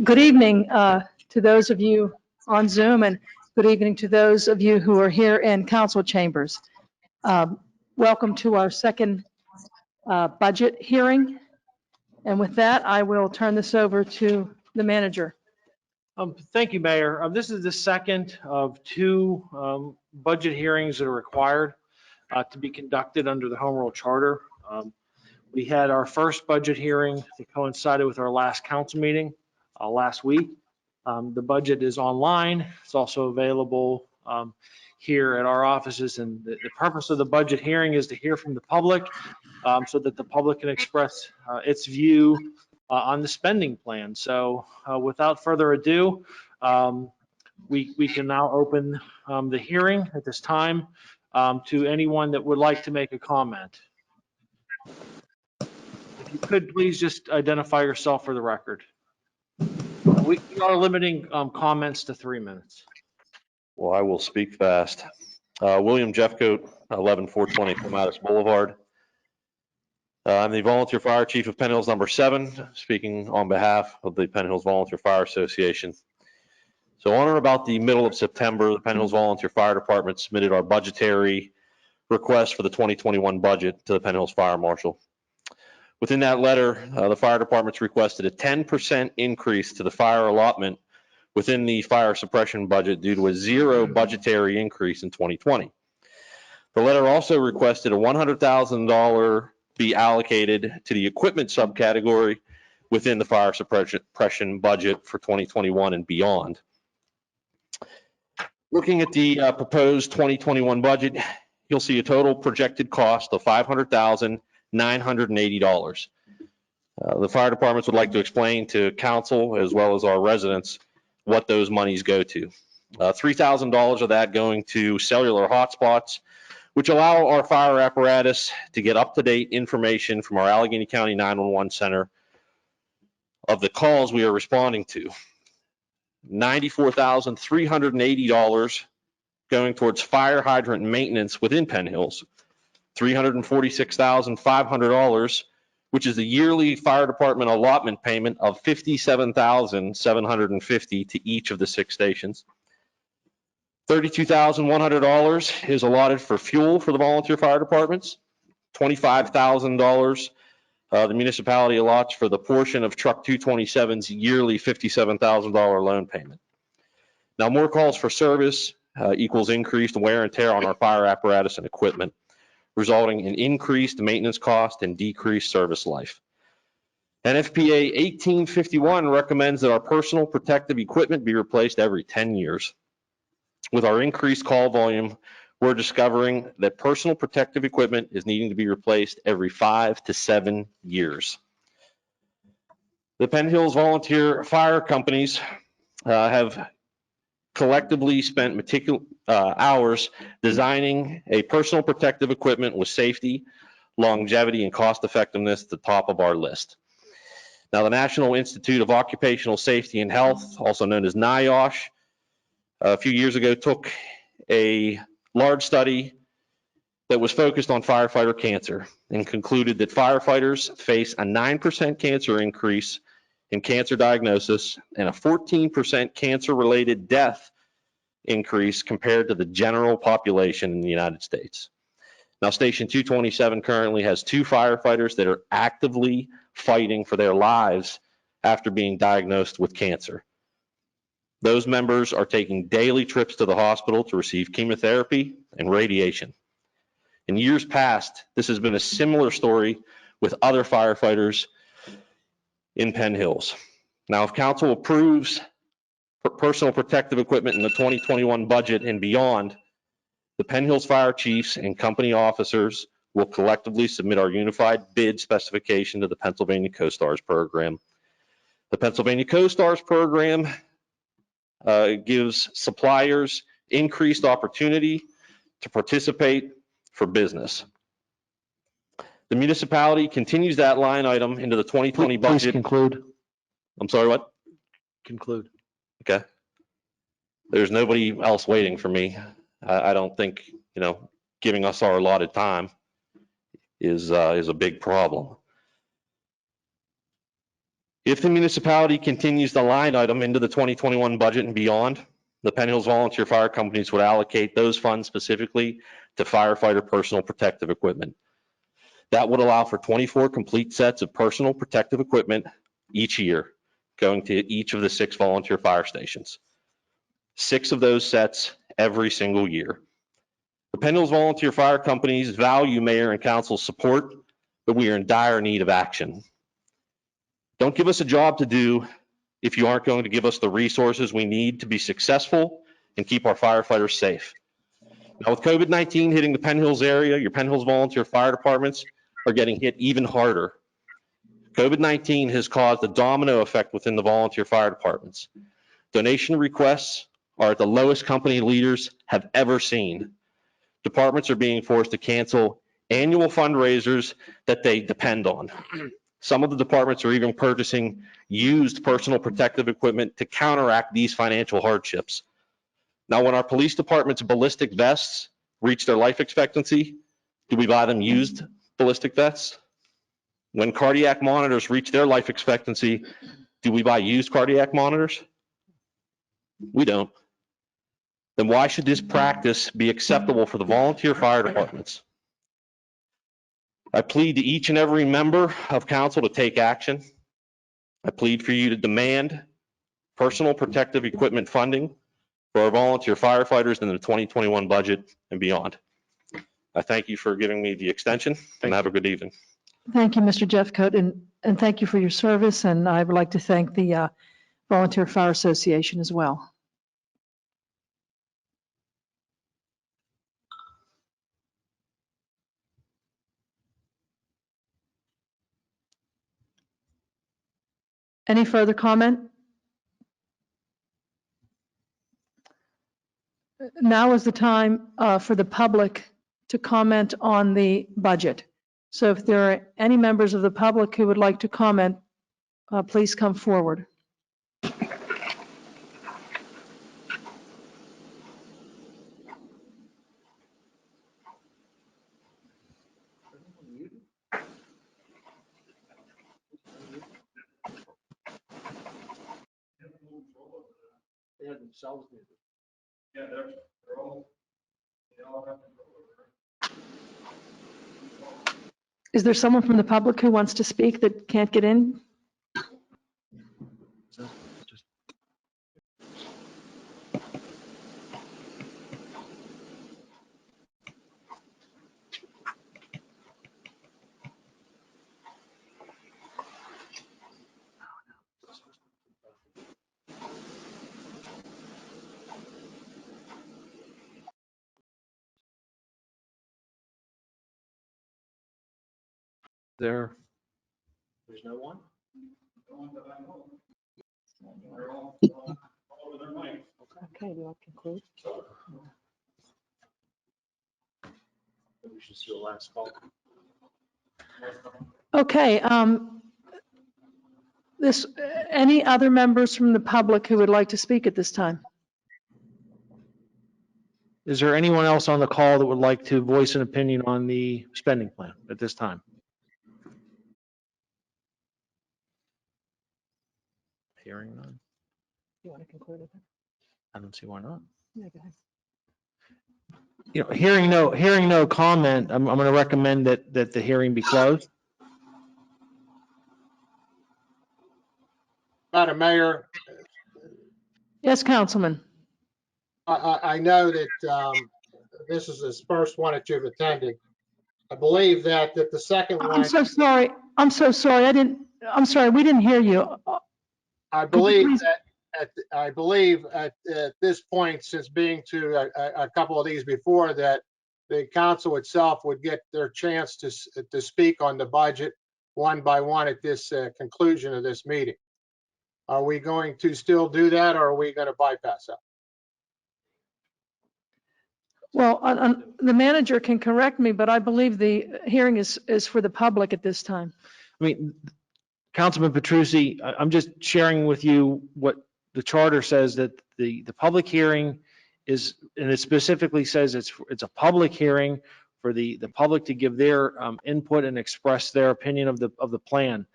Good evening to those of you on Zoom, and good evening to those of you who are here in council chambers. Welcome to our second budget hearing. And with that, I will turn this over to the manager. Thank you, Mayor. This is the second of two budget hearings that are required to be conducted under the Home Rule Charter. We had our first budget hearing that coincided with our last council meeting last week. The budget is online. It's also available here at our offices. And the purpose of the budget hearing is to hear from the public so that the public can express its view on the spending plan. So without further ado, we can now open the hearing at this time to anyone that would like to make a comment. If you could please just identify yourself for the record. We are limiting comments to 3 minutes. Well, I will speak fast. William Jeffcoat, 11420 Clematis Boulevard. I'm the volunteer fire chief of Penn Hills number 7, speaking on behalf of the Penn Hills Volunteer Fire Association. So on or about the middle of September, the Penn Hills Volunteer Fire Department submitted our budgetary request for the 2021 budget to the Penn Hills Fire Marshal. Within that letter, the fire department's requested a 10% increase to the fire allotment within the fire suppression budget due to a zero budgetary increase in 2020. The letter also requested a $100,000 be allocated to the equipment subcategory within the fire suppression budget for 2021 and beyond. Looking at the proposed 2021 budget, you'll see a total projected cost of $500,980. The fire departments would like to explain to council as well as our residents what those monies go to. $3,000 of that going to cellular hotspots, which allow our fire apparatus to get up-to-date information from our Allegheny County 911 center of the calls we are responding to. $94,380 going towards fire hydrant maintenance within Penn Hills. $346,500, which is the yearly fire department allotment payment of $57,750 to each of the 6 stations. $32,100 is allotted for fuel for the volunteer fire departments. $25,000 the municipality allots for the portion of Truck 227's yearly $57,000 loan payment. Now, more calls for service equals increased wear and tear on our fire apparatus and equipment, resulting in increased maintenance cost and decreased service life. NFPA 1851 recommends that our personal protective equipment be replaced every 10 years. With our increased call volume, we're discovering that personal protective equipment is needing to be replaced every 5 to 7 years. The Penn Hills volunteer fire companies have collectively spent meticulous hours designing a personal protective equipment with safety, longevity, and cost effectiveness at the top of our list. Now, the National Institute of Occupational Safety and Health, also known as NIOSH, a few years ago took a large study that was focused on firefighter cancer and concluded that firefighters face a 9% cancer increase in cancer diagnosis and a 14% cancer-related death increase compared to the general population in the United States. Now, Station 227 currently has 2 firefighters that are actively fighting for their lives after being diagnosed with cancer. Those members are taking daily trips to the hospital to receive chemotherapy and radiation. In years past, this has been a similar story with other firefighters in Penn Hills. Now, if council approves personal protective equipment in the 2021 budget and beyond, the Penn Hills fire chiefs and company officers will collectively submit our unified bid specification to the Pennsylvania Co-Stars program. The Pennsylvania Co-Stars program gives suppliers increased opportunity to participate for business. The municipality continues that line item into the 2020 budget. Please conclude. I'm sorry, what? Conclude. Okay. There's nobody else waiting for me. I don't think, giving us our allotted time is a big problem. If the municipality continues the line item into the 2021 budget and beyond, the Penn Hills Volunteer Fire Companies would allocate those funds specifically to firefighter personal protective equipment. That would allow for 24 complete sets of personal protective equipment each year, going to each of the 6 volunteer fire stations. 6 of those sets every single year. The Penn Hills Volunteer Fire Companies value mayor and council's support, but we are in dire need of action. Don't give us a job to do if you aren't going to give us the resources we need to be successful and keep our firefighters safe. Now, with COVID-19 hitting the Penn Hills area, your Penn Hills volunteer fire departments are getting hit even harder. COVID-19 has caused a domino effect within the volunteer fire departments. Donation requests are at the lowest company leaders have ever seen. Departments are being forced to cancel annual fundraisers that they depend on. Some of the departments are even purchasing used personal protective equipment to counteract these financial hardships. Now, when our police department's ballistic vests reach their life expectancy, do we buy them used ballistic vests? When cardiac monitors reach their life expectancy, do we buy used cardiac monitors? We don't. Then why should this practice be acceptable for the volunteer fire departments? I plead to each and every member of council to take action. I plead for you to demand personal protective equipment funding for our volunteer firefighters in the 2021 budget and beyond. I thank you for giving me the extension and have a good evening. Thank you, Mr. Jeffcoat, and thank you for your service. And I would like to thank the Volunteer Fire Association as well. Any further comment? Now is the time for the public to comment on the budget. So if there are any members of the public who would like to comment, please come forward. They have themselves muted. Yeah, they're all, they all have. Is there someone from the public who wants to speak that can't get in? There's no one? Okay, do I conclude? We should see the last call. Okay, any other members from the public who would like to speak at this time? Is there anyone else on the call that would like to voice an opinion on the spending plan at this time? Hearing none. You want to conclude it? I don't see why not. Yeah, go ahead. You know, hearing no comment, I'm going to recommend that the hearing be closed. Madam Mayor, Yes, Councilman. I know that this is the first one that you've attended. I believe that the second I'm one, so sorry. I'm so sorry. I'm sorry. We didn't hear you. I believe at this point, since being to a couple of these before, that the council itself would get their chance to speak on the budget one by one at this conclusion of this meeting. Are we going to still do that, or are we going to bypass that? Well, the manager can correct me, but I believe the hearing is for the public at this time. I mean, Councilman Petrucci, I'm just sharing with you what the charter says, that the public hearing is, and it specifically says it's a public hearing for the public to give their input and express their opinion of the plan.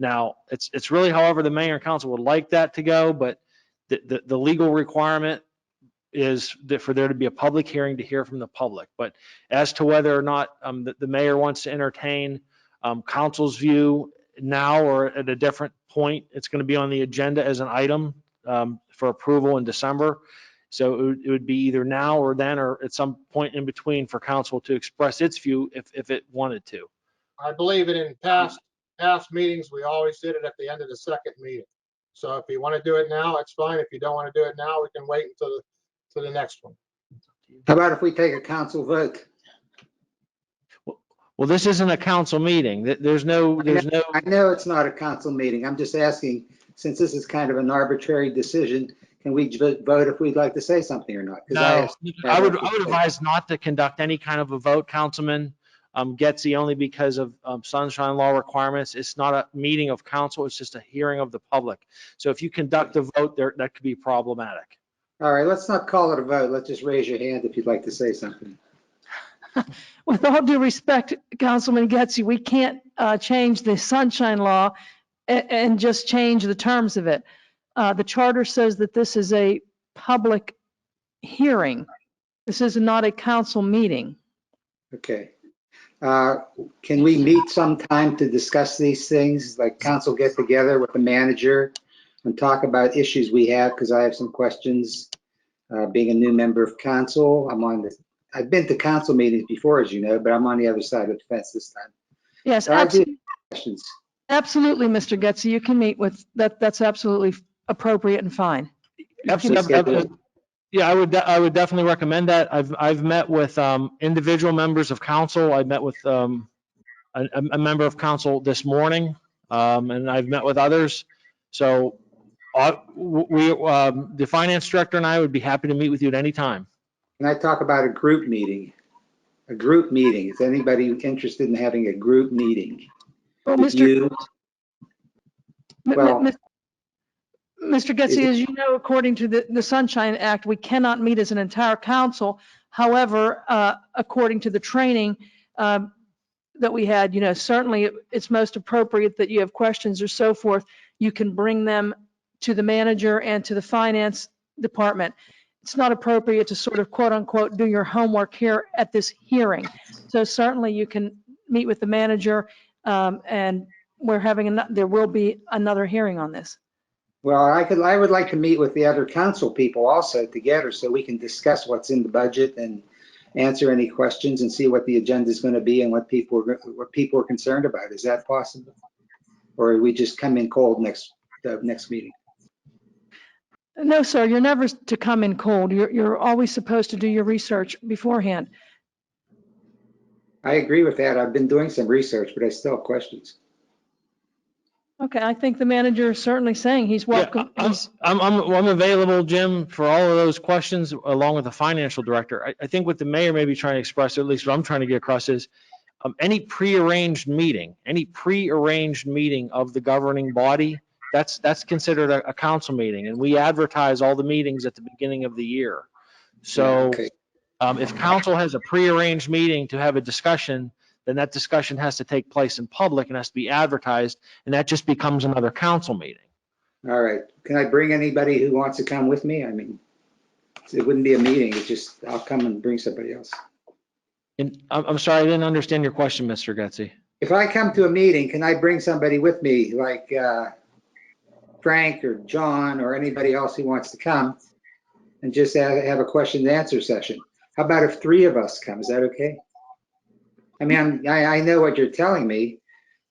Now, it's really however the mayor and council would like that to go, but the legal requirement is that for there to be a public hearing to hear from the public. But as to whether or not the mayor wants to entertain council's view now or at a different point, it's going to be on the agenda as an item for approval in December. So it would be either now or then or at some point in between for council to express its view if it wanted to. I believe it in past meetings, we always did it at the end of the second meeting. So if you want to do it now, that's fine. If you don't want to do it now, we can wait until the next one. How about if we take a council vote? Well, this isn't a council meeting. There's no. I know it's not a council meeting. I'm just asking, since this is kind of an arbitrary decision, can we vote if we'd like to say something or not? No, I would advise not to conduct any kind of a vote, Councilman Getzey, only because of sunshine law requirements. It's not a meeting of council. It's just a hearing of the public. So if you conduct a vote there, that could be problematic. All right, let's not call it a vote. Let's just raise your hand if you'd like to say something. With all due respect, Councilman Getzey, we can't change the sunshine law and just change the terms of it. The charter says that this is a public hearing. This is not a council meeting. Okay. Can we meet sometime to discuss these things, like council get together with the manager and talk about issues we have? Because I have some questions. Being a new member of council, I've been to council meetings before, as you know, but I'm on the other side of the fence this time. Yes, So I do have absolutely. questions. Absolutely, Mr. Getzey, you can meet with, that's absolutely appropriate and fine. Absolutely. Yeah, I would definitely recommend that. I've met with individual members of council. I met with a member of council this morning, and I've met with others. So the finance director and I would be happy to meet with you at any time. Can I talk about a group meeting? A group meeting. Is anybody interested in having a group meeting? Well, With you? Well, Mr. Getzey, as you know, according to the Sunshine Act, we cannot meet as an entire council. However, according to the training that we had, certainly it's most appropriate that you have questions or so forth. You can bring them to the manager and to the finance department. It's not appropriate to sort of quote unquote do your homework here at this hearing. So certainly you can meet with the manager and there will be another hearing on this. well, I would like to meet with the other council people also together so we can discuss what's in the budget and answer any questions and see what the agenda is going to be and what people are concerned about. Is that possible? Or we just come in cold next meeting? No, sir, you're never to come in cold. You're always supposed to do your research beforehand. I agree with that. I've been doing some research, but I still have questions. Okay, I think the manager is certainly saying he's welcome. Yeah, I'm available, Jim, for all of those questions along with the financial director. I think what the mayor may be trying to express, or at least what I'm trying to get across is any prearranged meeting of the governing body, that's considered a council meeting, and we advertise all the meetings at the beginning of the year. So Okay. if council has a prearranged meeting to have a discussion, then that discussion has to take place in public and has to be advertised, and that just becomes another council meeting. All right. Can I bring anybody who wants to come with me? I mean, it wouldn't be a meeting. It's just, I'll come and bring somebody else. And I'm sorry, I didn't understand your question, Mr. Getzey. If I come to a meeting, can I bring somebody with me, like Frank or John or anybody else who wants to come and just have a question and answer session? How about if 3 of us come? Is that okay? I mean, I know what you're telling me. You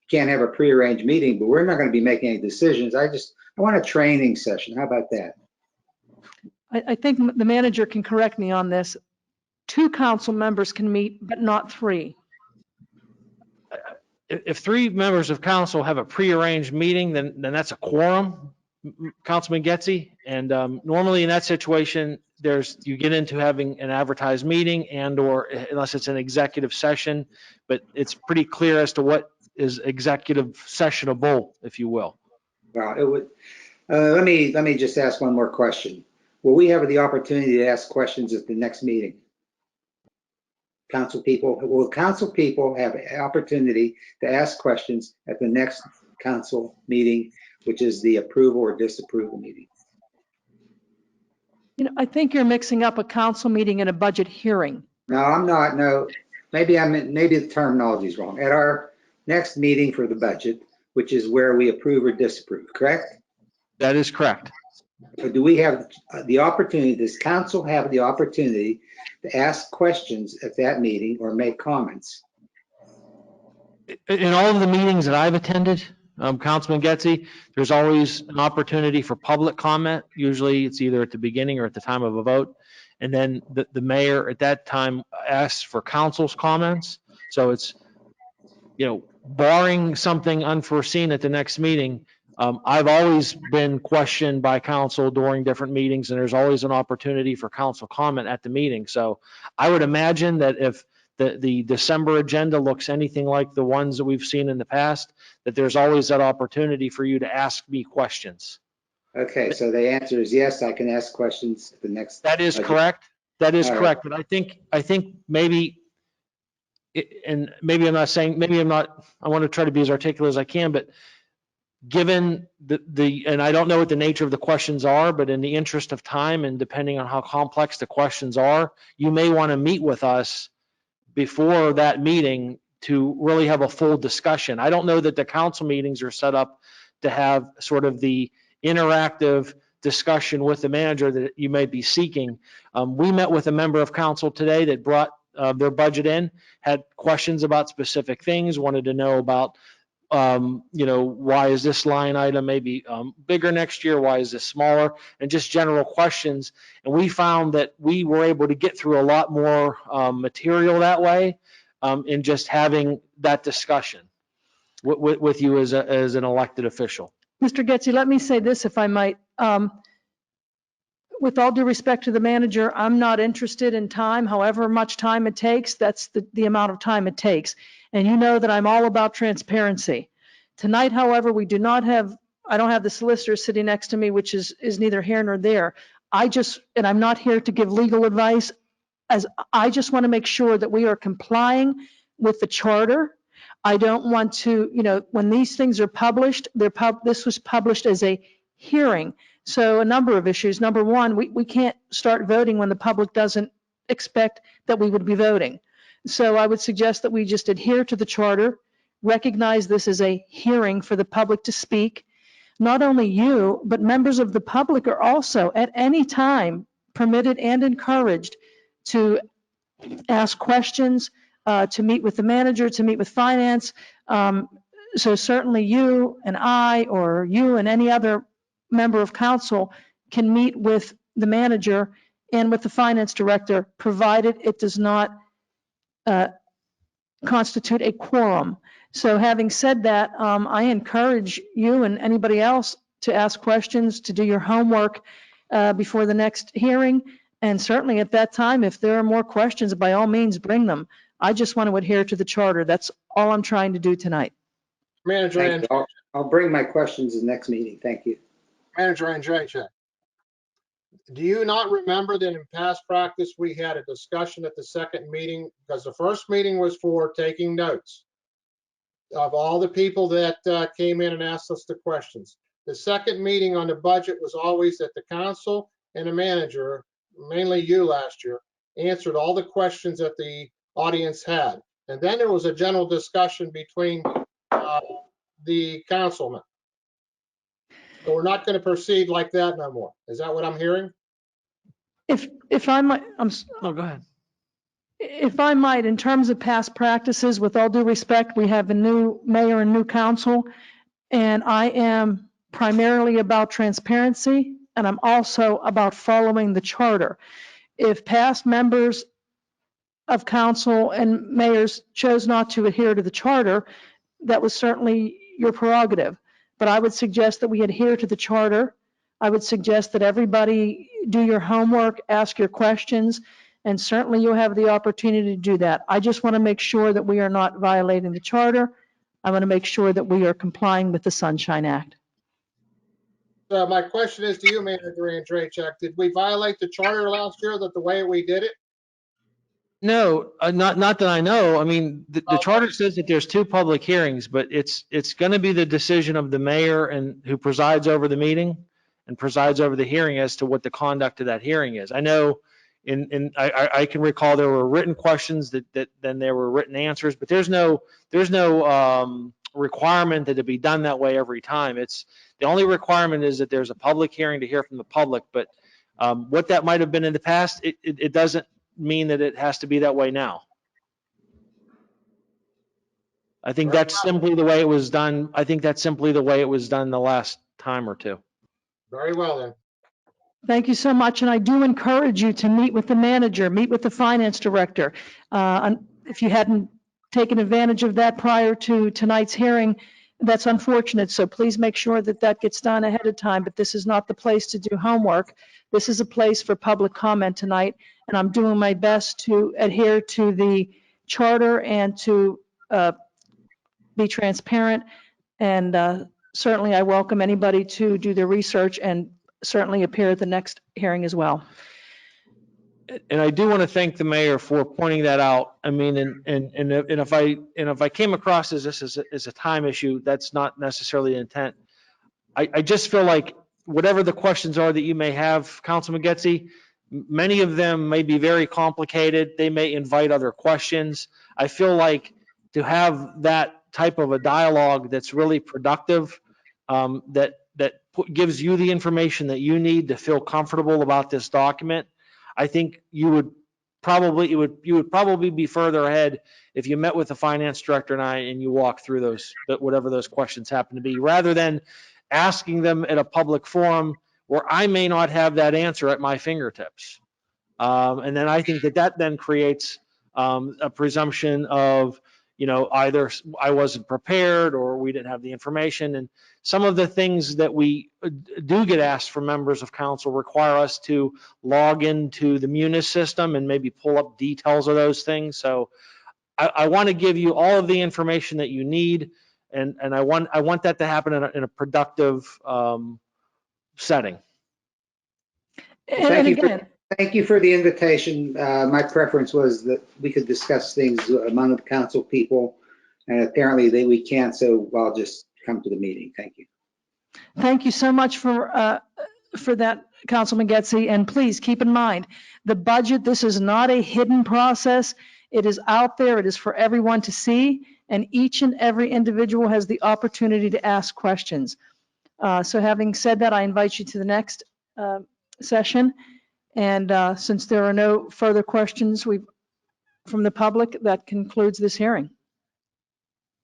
can't have a prearranged meeting, but we're not going to be making any decisions. I want a training session. How about that? I think the manager can correct me on this. 2 council members can meet, but not 3. If 3 members of council have a prearranged meeting, then that's a quorum, Councilman Getzey. And normally in that situation, you get into having an advertised meeting or unless it's an executive session, but it's pretty clear as to what is executive sessionable, if you will. Well, it would. Let me just ask one more question. Will we have the opportunity to ask questions at the next meeting? Council people, will council people have an opportunity to ask questions at the next council meeting, which is the approval or disapproval meeting. You know, I think you're mixing up a council meeting and a budget hearing. No, I'm not. No, maybe the terminology is wrong. At our next meeting for the budget, which is where we approve or disapprove, correct? That is correct. So do we have the opportunity, does council have the opportunity to ask questions at that meeting or make comments? In all of the meetings that I've attended, Councilman Getzey, there's always an opportunity for public comment. Usually it's either at the beginning or at the time of a vote. And then the mayor at that time asks for council's comments. So it's, you know, barring something unforeseen at the next meeting, I've always been questioned by council during different meetings, and there's always an opportunity for council comment at the meeting. So I would imagine that if the December agenda looks anything like the ones that we've seen in the past, that there's always that opportunity for you to ask me questions. Okay, so the answer is yes, I can ask questions at the next. That is budget. correct. That is All right. correct. But I think maybe, and maybe I'm not saying, maybe I'm not, I want to try to be as articulate as I can, but given and I don't know what the nature of the questions are, but in the interest of time and depending on how complex the questions are, you may want to meet with us before that meeting to really have a full discussion. I don't know that the council meetings are set up to have sort of the interactive discussion with the manager that you may be seeking. We met with a member of council today that brought their budget in, had questions about specific things, wanted to know about you know, why is this line item maybe bigger next year? Why is this smaller? And just general questions. And we found that we were able to get through a lot more material that way in just having that discussion with you as an elected official. Mr. Getzey, let me say this if I might. With all due respect to the manager, I'm not interested in time, however much time it takes, that's the amount of time it takes. And you know that I'm all about transparency. Tonight, however, we do not have, I don't have the solicitor sitting next to me, which is neither here nor there. And I'm not here to give legal advice, as I just want to make sure that we are complying with the charter. I don't want to, you know, when these things are published, this was published as a hearing. So a number of issues. Number one, we can't start voting when the public doesn't expect that we would be voting. So I would suggest that we just adhere to the charter, recognize this as a hearing for the public to speak. Not only you, but members of the public are also at any time permitted and encouraged to ask questions, to meet with the manager, to meet with finance. So certainly you and I, or you and any other member of council can meet with the manager and with the finance director, provided it does not constitute a quorum. So having said that, I encourage you and anybody else to ask questions, to do your homework before the next hearing. And certainly at that time, if there are more questions, by all means, bring them. I just want to adhere to the charter. That's all I'm trying to do tonight. Manager Thank you. I'll bring my questions in the next meeting. Thank you. Andrzejczyk, do you not remember that in past practice, we had a discussion at the second meeting? Because the first meeting was for taking notes of all the people that came in and asked us the questions. The second meeting on the budget was always that the council and the manager, mainly you last year, answered all the questions that the audience had. And then there was a general discussion between the councilmen. So we're not going to proceed like that no more. Is that what I'm hearing? If I might, No, go ahead. if I might, in terms of past practices, with all due respect, we have a new mayor and new council, and I am primarily about transparency, and I'm also about following the charter. If past members of council and mayors chose not to adhere to the charter, that was certainly your prerogative. But I would suggest that we adhere to the charter. I would suggest that everybody do your homework, ask your questions, and certainly you'll have the opportunity to do that. I just want to make sure that we are not violating the charter. I want to make sure that we are complying with the Sunshine Act. So my question is to you, Manager Andrzejczyk, did we violate the charter last year that the way we did it? No, not that I know. I mean, the charter says that there's 2 public hearings, but it's going to be the decision of the mayor and who presides over the meeting and presides over the hearing as to what the conduct of that hearing is. I know I can recall there were written questions that then there were written answers, but there's no requirement that it be done that way every time. It's the only requirement is that there's a public hearing to hear from the public, but what that might have been in the past, it doesn't mean that it has to be that way now. I think that's simply the way it was done. I think that's simply the way it was done the last time or two. Very well then. Thank you so much, and I do encourage you to meet with the manager, meet with the finance director. If you hadn't taken advantage of that prior to tonight's hearing, that's unfortunate, so please make sure that that gets done ahead of time, but this is not the place to do homework. This is a place for public comment tonight, and I'm doing my best to adhere to the charter and to be transparent, and certainly I welcome anybody to do their research and certainly appear at the next hearing as well. And I do want to thank the mayor for pointing that out. I mean, and if I came across as this as a time issue, that's not necessarily the intent. I just feel like whatever the questions are that you may have, Councilman Getzey, many of them may be very complicated. They may invite other questions. I feel like to have that type of a dialogue that's really productive, that gives you the information that you need to feel comfortable about this document, I think you would probably be further ahead if you met with the finance director and you walk through those, whatever those questions happen to be, rather than asking them at a public forum where I may not have that answer at my fingertips. And then I think that then creates a presumption of, either I wasn't prepared or we didn't have the information. And some of the things that we do get asked from members of council require us to log into the Munis system and maybe pull up details of those things. So I want to give you all of the information that you need. And I want that to happen in a productive setting. And again, Thank you for the invitation. My preference was that we could discuss things among the council people, and apparently we can't, so I'll just come to the meeting. Thank you. thank you so much for that, Councilman Getzey, and please keep in mind, the budget, this is not a hidden process. It is out there, it is for everyone to see, and each and every individual has the opportunity to ask questions. So having said that, I invite you to the next session. And since there are no further questions from the public, that concludes this hearing.